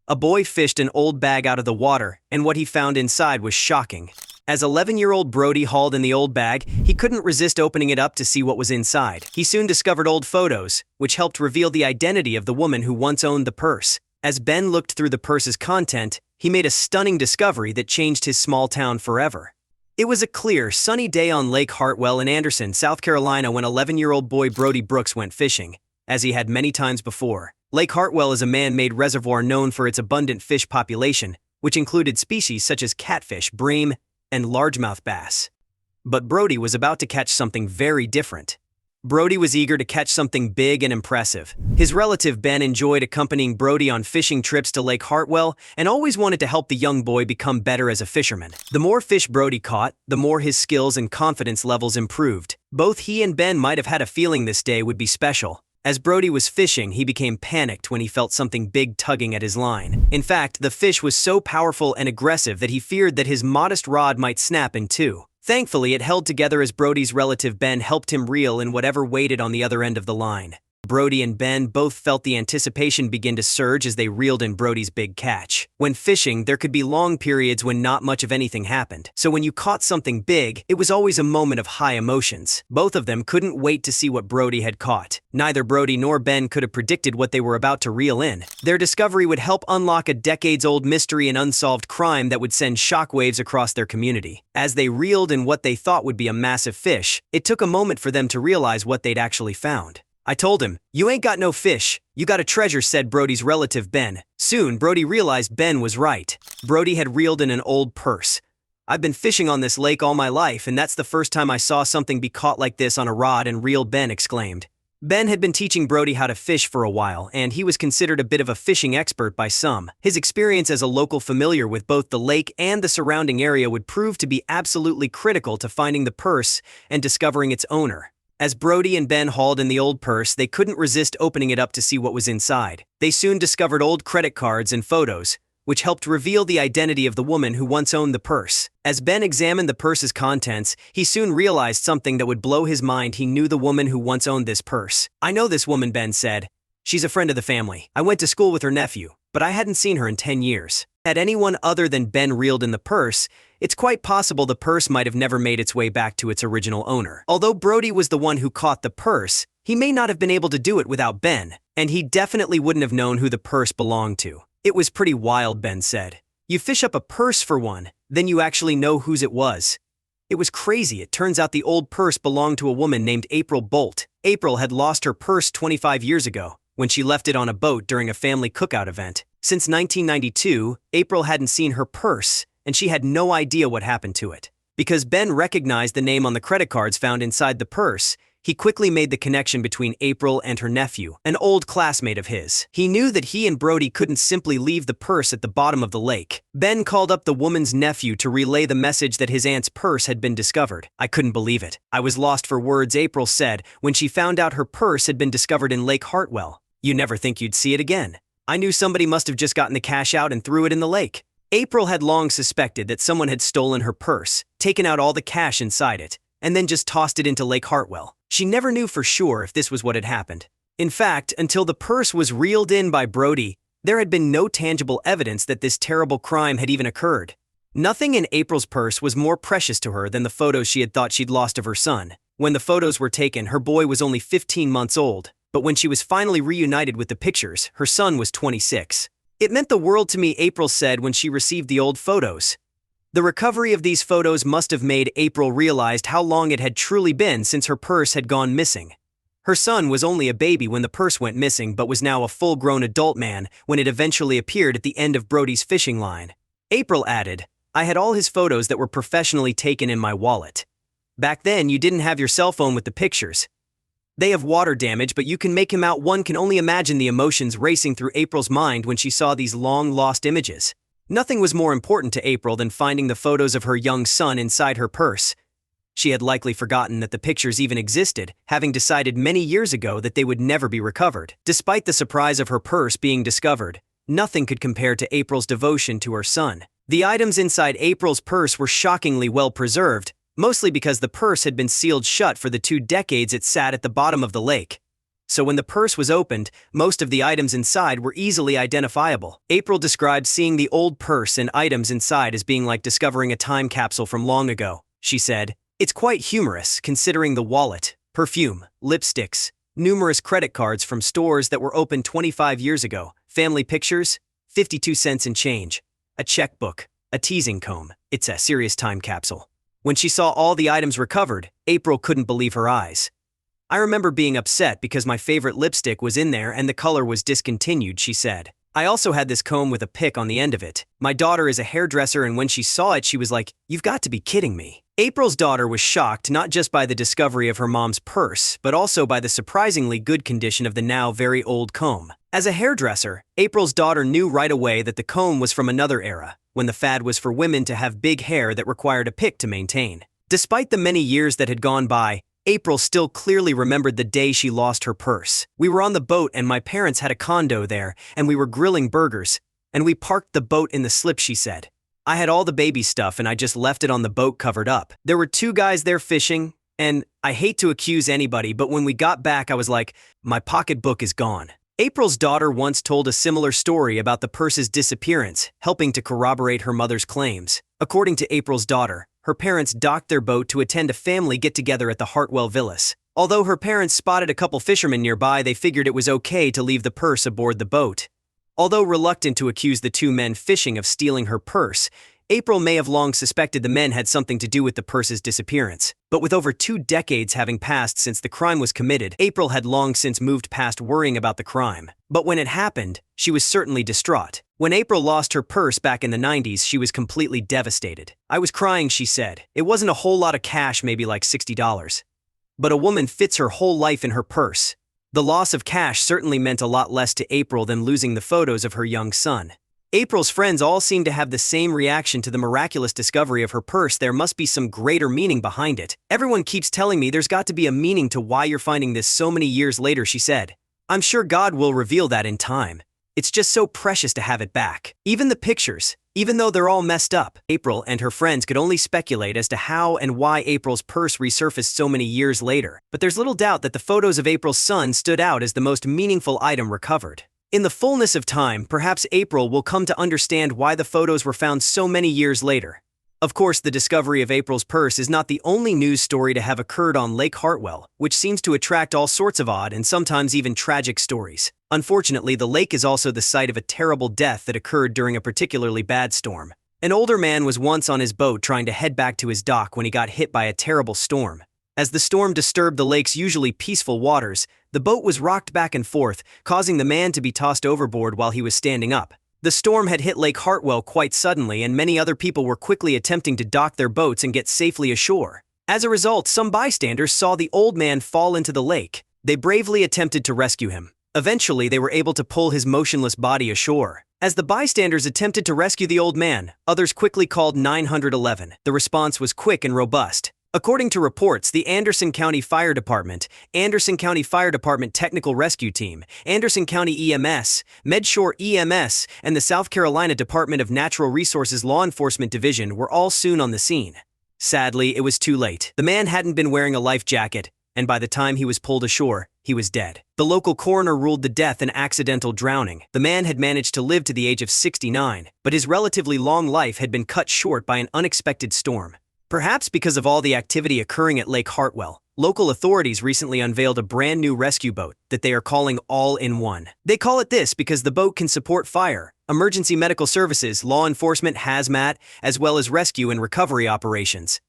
A boy fished an old bag out of the water, and what he found inside was shocking. As 11-year-old Brody hauled in the old bag, he couldn't resist opening it up to see what was inside. He soon discovered old photos, which helped reveal the identity of the woman who once owned the purse. As Ben looked through the purse's content, he made a stunning discovery that changed his small town forever. It was a clear, sunny day on Lake Hartwell in Anderson, South Carolina when 11-year-old boy Brody Brooks went fishing, as he had many times before. Lake Hartwell is a man-made reservoir known for its abundant fish population, which included species such as catfish, bream, and largemouth bass. But Brody was about to catch something very different. Brody was eager to catch something big and impressive. His relative Ben enjoyed accompanying Brody on fishing trips to Lake Hartwell and always wanted to help the young boy become better as a fisherman. The more fish Brody caught, the more his skills and confidence levels improved. Both he and Ben might have had a feeling this day would be special. As Brody was fishing, he became panicked when he felt something big tugging at his line. In fact, the fish was so powerful and aggressive that he feared that his modest rod might snap in two. Thankfully, it held together as Brody's relative Ben helped him reel in whatever waited on the other end of the line. Brody and Ben both felt the anticipation begin to surge as they reeled in Brody's big catch. When fishing, there could be long periods when not much of anything happened. So when you caught something big, it was always a moment of high emotions. Both of them couldn't wait to see what Brody had caught. Neither Brody nor Ben could have predicted what they were about to reel in. Their discovery would help unlock a decades-old mystery and unsolved crime that would send shockwaves across their community. As they reeled in what they thought would be a massive fish, it took a moment for them to realize what they'd actually found. "I told him, you ain't got no fish, you got a treasure," said Brody's relative Ben. Soon, Brody realized Ben was right. Brody had reeled in an old purse. "I've been fishing on this lake all my life, and that's the first time I saw something be caught like this on a rod and reel," Ben exclaimed. Ben had been teaching Brody how to fish for a while, and he was considered a bit of a fishing expert by some. His experience as a local familiar with both the lake and the surrounding area would prove to be absolutely critical to finding the purse and discovering its owner. As Brody and Ben hauled in the old purse, they couldn't resist opening it up to see what was inside. They soon discovered old credit cards and photos, which helped reveal the identity of the woman who once owned the purse. As Ben examined the purse's contents, he soon realized something that would blow his mind. He knew the woman who once owned this purse. "I know this woman," Ben said. "She's a friend of the family. I went to school with her nephew, but I hadn't seen her in 10 years. Had anyone other than Ben reeled in the purse, it's quite possible the purse might have never made its way back to its original owner. Although Brody was the one who caught the purse, he may not have been able to do it without Ben, and he definitely wouldn't have known who the purse belonged to." "It was pretty wild," Ben said. "You fish up a purse for one, then you actually know whose it was." "It was crazy. It turns out the old purse belonged to a woman named April Bolt. April had lost her purse 25 years ago, when she left it on a boat during a family cookout event. Since 1992, April hadn't seen her purse, and she had no idea what happened to it. Because Ben recognized the name on the credit cards found inside the purse, he quickly made the connection between April and her nephew, an old classmate of his. He knew that he and Brody couldn't simply leave the purse at the bottom of the lake. Ben called up the woman's nephew to relay the message that his aunt's purse had been discovered. "I couldn't believe it. I was lost for words," April said when she found out her purse had been discovered in Lake Hartwell. "You never think you'd see it again. I knew somebody must have just gotten the cash out and threw it in the lake." April had long suspected that someone had stolen her purse, taken out all the cash inside it, and then just tossed it into Lake Hartwell. She never knew for sure if this was what had happened. In fact, until the purse was reeled in by Brody, there had been no tangible evidence that this terrible crime had even occurred. Nothing in April's purse was more precious to her than the photos she had thought she'd lost of her son. When the photos were taken, her boy was only 15 months old. But when she was finally reunited with the pictures, her son was 26. "It meant the world to me," April said when she received the old photos. The recovery of these photos must have made April realize how long it had truly been since her purse had gone missing. Her son was only a baby when the purse went missing, but was now a full-grown adult man when it eventually appeared at the end of Brody's fishing line. April added, "I had all his photos that were professionally taken in my wallet. Back then, you didn't have your cell phone with the pictures. They have water damage, but you can make him out." One can only imagine the emotions racing through April's mind when she saw these long-lost images. Nothing was more important to April than finding the photos of her young son inside her purse. She had likely forgotten that the pictures even existed, having decided many years ago that they would never be recovered. Despite the surprise of her purse being discovered, nothing could compare to April's devotion to her son. The items inside April's purse were shockingly well preserved, mostly because the purse had been sealed shut for the 2 decades it sat at the bottom of the lake. so when the purse was opened, most of the items inside were easily identifiable. April described seeing the old purse and items inside as being like discovering a time capsule from long ago. She said, "It's quite humorous, considering the wallet, perfume, lipsticks, numerous credit cards from stores that were opened 25 years ago, family pictures, 52 cents and change, a checkbook, a teasing comb. It's a serious time capsule." When she saw all the items recovered, April couldn't believe her eyes. "I remember being upset because my favorite lipstick was in there and the color was discontinued," she said. "I also had this comb with a pick on the end of it. My daughter is a hairdresser and when she saw it she was like, 'You've got to be kidding me.'" April's daughter was shocked not just by the discovery of her mom's purse, but also by the surprisingly good condition of the now very old comb. As a hairdresser, April's daughter knew right away that the comb was from another era, when the fad was for women to have big hair that required a pick to maintain. Despite the many years that had gone by, April still clearly remembered the day she lost her purse. "We were on the boat and my parents had a condo there, and we were grilling burgers, and we parked the boat in the slip," she said. "I had all the baby stuff and I just left it on the boat covered up. There were 2 guys there fishing, and I hate to accuse anybody, but when we got back I was like, my pocketbook is gone." April's daughter once told a similar story about the purse's disappearance, helping to corroborate her mother's claims. According to April's daughter, her parents docked their boat to attend a family get-together at the Hartwell Villas. Although her parents spotted a couple fishermen nearby, they figured it was okay to leave the purse aboard the boat. Although reluctant to accuse the 2 men fishing of stealing her purse, April may have long suspected the men had something to do with the purse's disappearance. But with over 2 decades having passed since the crime was committed, April had long since moved past worrying about the crime. But when it happened, she was certainly distraught. When April lost her purse back in the 90s, she was completely devastated. "I was crying," she said. "It wasn't a whole lot of cash, maybe like $60. But a woman fits her whole life in her purse." The loss of cash certainly meant a lot less to April than losing the photos of her young son. April's friends all seem to have the same reaction to the miraculous discovery of her purse. "There must be some greater meaning behind it. Everyone keeps telling me there's got to be a meaning to why you're finding this so many years later," she said. "I'm sure God will reveal that in time. It's just so precious to have it back. Even the pictures, even though they're all messed up." April and her friends could only speculate as to how and why April's purse resurfaced so many years later. But there's little doubt that the photos of April's son stood out as the most meaningful item recovered. In the fullness of time, perhaps April will come to understand why the photos were found so many years later. Of course, the discovery of April's purse is not the only news story to have occurred on Lake Hartwell, which seems to attract all sorts of odd and sometimes even tragic stories. Unfortunately, the lake is also the site of a terrible death that occurred during a particularly bad storm. An older man was once on his boat trying to head back to his dock when he got hit by a terrible storm. As the storm disturbed the lake's usually peaceful waters, the boat was rocked back and forth, causing the man to be tossed overboard while he was standing up. The storm had hit Lake Hartwell quite suddenly, and many other people were quickly attempting to dock their boats and get safely ashore. As a result, some bystanders saw the old man fall into the lake. They bravely attempted to rescue him. Eventually, they were able to pull his motionless body ashore. As the bystanders attempted to rescue the old man, others quickly called 911. The response was quick and robust. According to reports, the Anderson County Fire Department, Anderson County Fire Department Technical Rescue Team, Anderson County EMS, Medshore EMS, and the South Carolina Department of Natural Resources Law Enforcement Division were all soon on the scene. Sadly, it was too late. The man hadn't been wearing a life jacket, and by the time he was pulled ashore, he was dead. The local coroner ruled the death an accidental drowning. The man had managed to live to the age of 69, but his relatively long life had been cut short by an unexpected storm. Perhaps because of all the activity occurring at Lake Hartwell, local authorities recently unveiled a brand new rescue boat that they are calling All-in-One. They call it this because the boat can support fire, emergency medical services, law enforcement, hazmat, as well as rescue and recovery operations.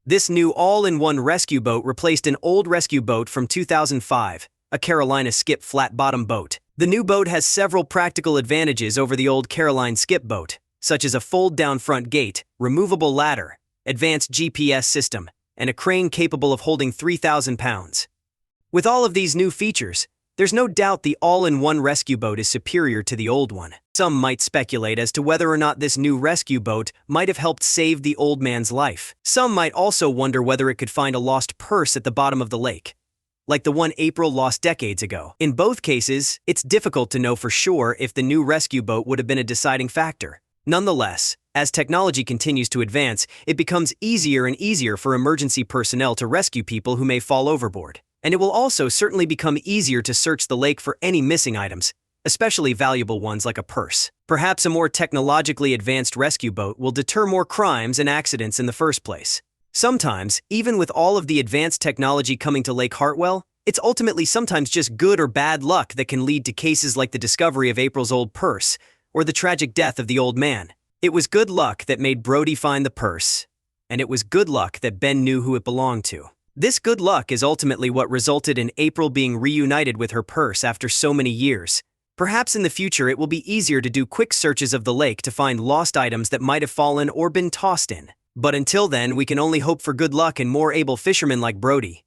This new All-in-One rescue boat replaced an old rescue boat from 2005, a Carolina Skip flat-bottom boat. The new boat has several practical advantages over the old Caroline Skip boat, such as a fold-down front gate, removable ladder, advanced GPS system, and a crane capable of holding 3,000 pounds. With all of these new features, there's no doubt the all-in-one rescue boat is superior to the old one. Some might speculate as to whether or not this new rescue boat might have helped save the old man's life. Some might also wonder whether it could find a lost purse at the bottom of the lake, like the one April lost decades ago. In both cases, it's difficult to know for sure if the new rescue boat would have been a deciding factor. Nonetheless, as technology continues to advance, it becomes easier and easier for emergency personnel to rescue people who may fall overboard. And it will also certainly become easier to search the lake for any missing items, especially valuable ones like a purse. Perhaps a more technologically advanced rescue boat will deter more crimes and accidents in the first place. Sometimes, even with all of the advanced technology coming to Lake Hartwell, it's ultimately sometimes just good or bad luck that can lead to cases like the discovery of April's old purse, or the tragic death of the old man. It was good luck that made Brody find the purse, and it was good luck that Ben knew who it belonged to. This good luck is ultimately what resulted in April being reunited with her purse after so many years. Perhaps in the future it will be easier to do quick searches of the lake to find lost items that might have fallen or been tossed in. But until then, we can only hope for good luck and more able fishermen like Brody.